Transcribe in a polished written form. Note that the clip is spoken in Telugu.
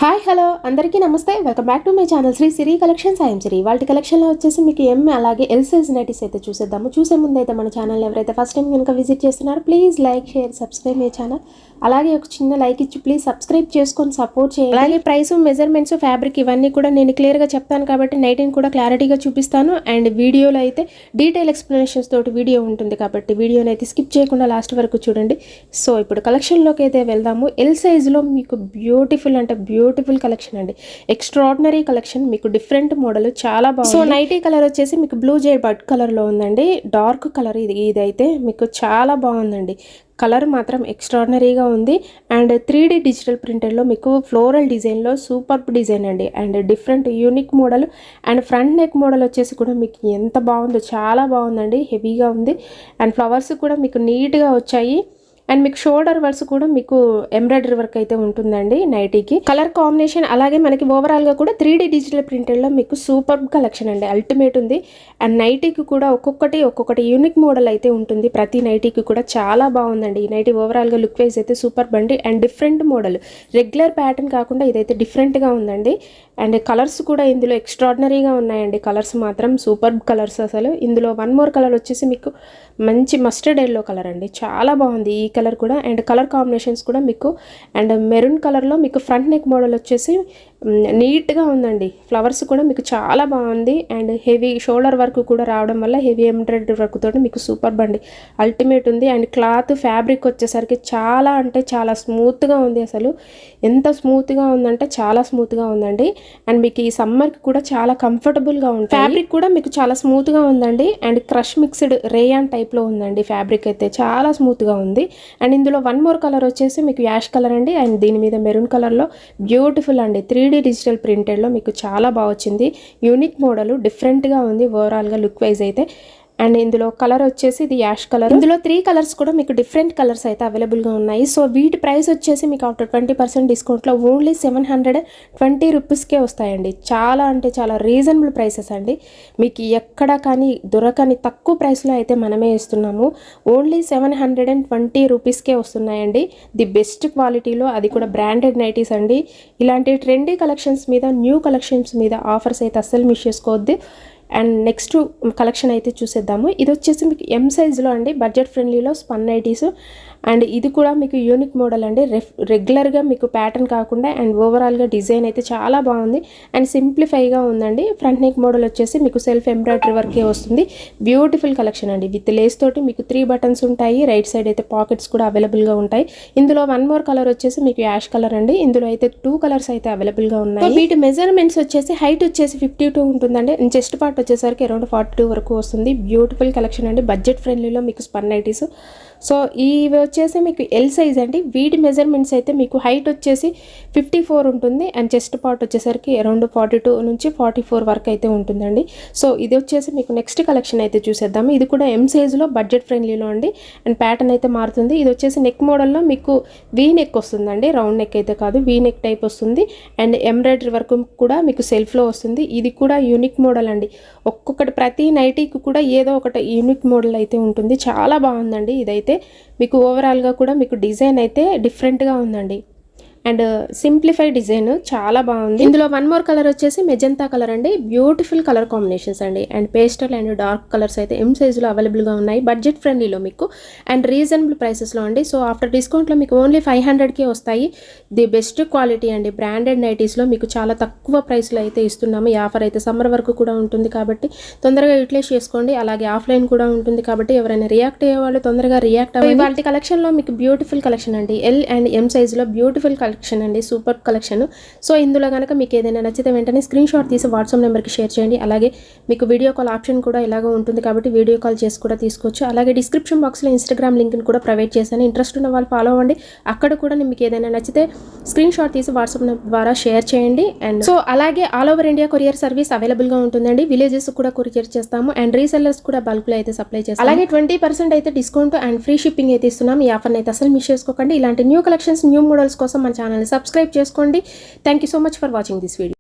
హాయ్ హలో అందరికీ నమస్తే welcome back to my channel Sri Siri collections I'm Siri వాటి కలెక్షన్లో వచ్చేసి మీకు ఎం అలాగే ఎల్ సైజ్ నైటీస్ అయితే చూసేద్దాము. చూసే ముందు అయితే మన ఛానల్ ఎవరైతే ఫస్ట్ టైం కనుక విజిట్ చేస్తున్నారో please like share subscribe my channel. అలాగే ఒక చిన్న లైక్ ఇచ్చి ప్లీజ్ సబ్స్క్రైబ్ చేసుకొని సపోర్ట్ చేయండి. అలాగే ప్రైస్ మెజర్మెంట్స్ ఫ్యాబ్రిక్ ఇవన్నీ కూడా నేను క్లియర్గా చెప్తాను కాబట్టి నైటీని కూడా క్లారిటీగా చూపిస్తాను. అండ్ వీడియోలో అయితే డీటెయిల్ ఎక్స్ప్లెనేషన్స్ తోటి వీడియో ఉంటుంది కాబట్టి వీడియోని అయితే స్కిప్ చేయకుండా లాస్ట్ వరకు చూడండి. సో ఇప్పుడు కలెక్షన్లోకి అయితే వెళ్దాము. ఎల్ సైజ్లో మీకు బ్యూటిఫుల్ కలెక్షన్ అండి, ఎక్స్ట్రాడినరీ కలెక్షన్, మీకు డిఫరెంట్ మోడల్ చాలా బాగుంది. సో నైటీ కలర్ వచ్చేసి మీకు బ్లూ జేడ్ బడ్ కలర్లో ఉందండి, డార్క్ కలర్ ఇదైతే మీకు చాలా బాగుందండి. కలర్ మాత్రం ఎక్స్ట్రాడినరీగా ఉంది. అండ్ 3D డిజిటల్ ప్రింటర్లో మీకు ఫ్లోరల్ డిజైన్లో సూపర్ డిజైన్ అండి. And different unique model and front neck model వచ్చేసి కూడా మీకు ఎంత బాగుందో, చాలా బాగుందండి, హెవీగా ఉంది. అండ్ ఫ్లవర్స్ కూడా మీకు నీట్గా వచ్చాయి. అండ్ మీకు షోల్డర్ వర్క్స్ కూడా మీకు ఎంబ్రాయిడరీ వర్క్ అయితే ఉంటుందండి నైటీకి. కలర్ కాంబినేషన్ అలాగే మనకి ఓవరాల్గా కూడా 3D డిజిటల్ ప్రింటెడ్లో మీకు సూపర్ కలెక్షన్ అండి, అల్టిమేట్ ఉంది. అండ్ నైటీకి కూడా ఒక్కొక్కటి యూనిక్ మోడల్ అయితే ఉంటుంది. ప్రతి నైటీకి కూడా చాలా బాగుందండి. ఈ నైటీ ఓవరాల్గా లుక్ వైజ్ అయితే సూపర్ బండి. And different model, regular pattern కాకుండా ఇదైతే డిఫరెంట్గా ఉందండి. అండ్ కలర్స్ కూడా ఇందులో ఎక్స్ట్రాడినరీగా ఉన్నాయండి. కలర్స్ మాత్రం సూపర్ కలర్స్ అసలు. ఇందులో వన్ మోర్ కలర్ వచ్చేసి మీకు మంచి మస్టర్డ్ ఎల్లో కలర్ అండి, చాలా బాగుంది ఈ కలర్ కూడా. అండ్ కలర్ కాంబినేషన్స్ కూడా మీకు అండ్ మెరూన్ కలర్లో మీకు ఫ్రంట్ నెక్ మోడల్ వచ్చేసి నీట్గా ఉందండి. ఫ్లవర్స్ కూడా మీకు చాలా బాగుంది. అండ్ హెవీ షోల్డర్ వర్క్ కూడా రావడం వల్ల హెవీ ఎంబ్రాయిడరీ వర్క్ తోటి మీకు సూపర్ బండి, అల్టిమేట్ ఉంది. అండ్ క్లాత్ ఫ్యాబ్రిక్ వచ్చేసరికి చాలా అంటే చాలా స్మూత్గా ఉంది. అసలు ఎంత స్మూత్గా ఉందంటే చాలా స్మూత్గా ఉందండి. అండ్ మీకు ఈ సమ్మర్కి కూడా చాలా కంఫర్టబుల్గా ఉంది. ఫ్యాబ్రిక్ కూడా మీకు చాలా స్మూత్గా ఉందండి. అండ్ క్రష్ మిక్స్డ్ రేయాన్ టైప్లో ఉందండి. ఫ్యాబ్రిక్ అయితే చాలా స్మూత్గా ఉంది. అండ్ ఇందులో వన్ మోర్ కలర్ వచ్చేసి మీకు యాష్ కలర్ అండి. అండ్ దీని మీద మెరూన్ కలర్లో బ్యూటిఫుల్ అండి, 3D డిజిటల్ ప్రింటెడ్లో మీకు చాలా బాగా వచ్చింది. యూనిక్ మోడల్, డిఫరెంట్గా ఉంది ఓవరాల్గా లుక్ వైజ్ అయితే. అండ్ ఇందులో కలర్ వచ్చేసి ఇది యాష్ కలర్. ఇందులో 3 కలర్స్ కూడా మీకు డిఫరెంట్ కలర్స్ అయితే అవైలబుల్గా ఉన్నాయి. సో వీటి ప్రైస్ వచ్చేసి మీకు ఆఫ్టర్ 20% డిస్కౌంట్లో ఓన్లీ 720 రూపీస్కే వస్తాయండి. చాలా అంటే చాలా రీజనబుల్ ప్రైసెస్ అండి. మీకు ఎక్కడ కానీ దొరకని తక్కువ ప్రైస్లో అయితే మనమే ఇస్తున్నాము. ఓన్లీ 720 రూపీస్కే వస్తున్నాయండి. ది బెస్ట్ క్వాలిటీలో, అది కూడా బ్రాండెడ్ నైటీస్ అండి. ఇలాంటి ట్రెండీ కలెక్షన్స్ మీద, న్యూ కలెక్షన్స్ మీద ఆఫర్స్ అయితే అస్సలు మిస్ చేసుకోవద్దు. అండ్ నెక్స్ట్ కలెక్షన్ అయితే చూసేద్దాము. ఇది వచ్చేసి మీకు ఎం సైజులో అండి, బడ్జెట్ ఫ్రెండ్లీలో స్పన్ నైటీస్. అండ్ ఇది కూడా మీకు యూనిక్ మోడల్ అండి, రెగ్యులర్గా మీకు ప్యాటర్న్ కాకుండా. అండ్ ఓవరాల్గా డిజైన్ అయితే చాలా బాగుంది అండ్ సింప్లిఫైగా ఉందండి. ఫ్రంట్ నెక్ మోడల్ వచ్చేసి మీకు సెల్ఫ్ ఎంబ్రాయిడరీ వర్కే వస్తుంది. బ్యూటిఫుల్ కలెక్షన్ అండి, విత్ లేస్ తోటి మీకు 3 బటన్స్ ఉంటాయి. రైట్ సైడ్ అయితే పాకెట్స్ కూడా అవైలబుల్గా ఉంటాయి. ఇందులో వన్ మోర్ కలర్ వచ్చేసి మీకు యాష్ కలర్ అండి. ఇందులో అయితే 2 కలర్స్ అయితే అవైలబుల్గా ఉన్నాయి. వీటి మెజర్మెంట్స్ వచ్చేసి హైట్ వచ్చేసి 52 ఉంటుందండి. చెస్ట్ పార్ట్ వచ్చేసరికి అరౌండ్ 42 వరకు వస్తుంది. బ్యూటిఫుల్ కలెక్షన్ అండి, బడ్జెట్ ఫ్రెండ్లీలో మీకు స్పన్ నైటీస్. సో ఇవి వచ్చేసి మీకు ఎల్ సైజ్ అండి. వీటి మెజర్మెంట్స్ అయితే మీకు హైట్ వచ్చేసి 54 ఉంటుంది. అండ్ చెస్ట్ పార్ట్ వచ్చేసరికి అరౌండ్ 42 నుంచి 44 వరకు అయితే ఉంటుందండి. సో ఇది వచ్చేసి మీకు నెక్స్ట్ కలెక్షన్ అయితే చూసేద్దాము. ఇది కూడా ఎం సైజులో బడ్జెట్ ఫ్రెండ్లీలో అండి. అండ్ ప్యాటర్న్ అయితే మారుతుంది. ఇది వచ్చేసి నెక్ మోడల్లో మీకు వీ నెక్ వస్తుందండి, రౌండ్ నెక్ అయితే కాదు, వీ నెక్ టైప్ వస్తుంది. అండ్ ఎంబ్రాయిడరీ వర్క్ కూడా మీకు సెల్ఫ్లో వస్తుంది. ఇది కూడా యూనిక్ మోడల్ అండి. ఒక్కొక్కటి ప్రతి నైటీకి కూడా ఏదో ఒకటి యూనిక్ మోడల్ అయితే ఉంటుంది. చాలా బాగుందండి. ఇదైతే మీకు ఓవరాల్గా కూడా మీకు డిజైన్ అయితే డిఫరెంట్గా ఉందండి. అండ్ సింప్లిఫైడ్ డిజైన్ చాలా బాగుంది. ఇందులో వన్ మోర్ కలర్ వచ్చేసి మెజంతా కలర్ అండి. బ్యూటిఫుల్ కలర్ కాంబినేషన్స్ అండి. And pastel and dark colours అయితే ఎం సైజులో అవైలబుల్గా ఉన్నాయి, బడ్జెట్ ఫ్రెండ్లీలో మీకు అండ్ రీజనబుల్ ప్రైసెస్లో అండి. సో ఆఫ్టర్ డిస్కౌంట్లో మీకు ఓన్లీ 500కే వస్తాయి. ది బెస్ట్ క్వాలిటీ అండి, బ్రాండెడ్ నైటీస్లో మీకు చాలా తక్కువ ప్రైస్లో అయితే ఇస్తున్నాము. ఈ ఆఫర్ అయితే సమ్మర్ వరకు కూడా ఉంటుంది కాబట్టి తొందరగా యూటిలైజ్ చేసుకోండి. అలాగే ఆఫ్లైన్ కూడా ఉంటుంది కాబట్టి ఎవరైనా రియాక్ట్ అయ్యే వాళ్ళు తొందరగా రియాక్ట్ అవ్వండి. వాటి కలెక్షన్లో మీకు బ్యూటిఫుల్ కలెక్షన్ అండి, ఎల్ అండ్ ఎం సైజులో బ్యూటిఫుల్ కలెక్షన్ అండి, సూపర్ కలెక్షన్. సో ఇందులో కనుక మీకు ఏదైనా నచ్చితే వెంటనే స్క్రీన్ షాట్ తీసి వాట్సాప్ నెంబర్కి షేర్ చేయండి. అలాగే మీకు వీడియో కాల్ ఆప్షన్ కూడా ఇలాగో ఉంటుంది కాబట్టి వీడియో కాల్ చేసి కూడా తీసుకోవచ్చు. అలాగే డిస్క్రిప్షన్ బాక్స్లో ఇన్స్టాగ్రామ్ లింక్ని కూడా ప్రొవైడ్ చేశాను. ఇంట్రెస్ట్ ఉన్న వాళ్ళు ఫాలో అవ్వండి. అక్కడ కూడా మీకు ఏదైనా నచ్చితే స్క్రీన్ షాట్ తీసి వాట్సాప్ ద్వారా షేర్ చేయండి. అండ్ సో అలాగే all over India courier service అవైలబుల్గా ఉంటుందండి. విలేజెస్ కూడా కొరియర్ చేస్తాము. అండ్ రీసెల్లర్స్ కూడా బల్క్లో అయితే సప్లై చేస్తాము. అలాగే 20% అయితే డిస్కౌంట్ అండ్ ఫ్రీ షిప్పింగ్ అయితే ఇస్తున్నాం. ఈ ఆఫర్ని అయితే అసలు మిస్ చేసుకోకండి. ఇలాంటి న్యూ కలెక్షన్స్, న్యూ మోడల్స్ కోసం మన ఛానల్ సబ్స్క్రైబ్ చేసుకోండి. Thank you so much for watching this video.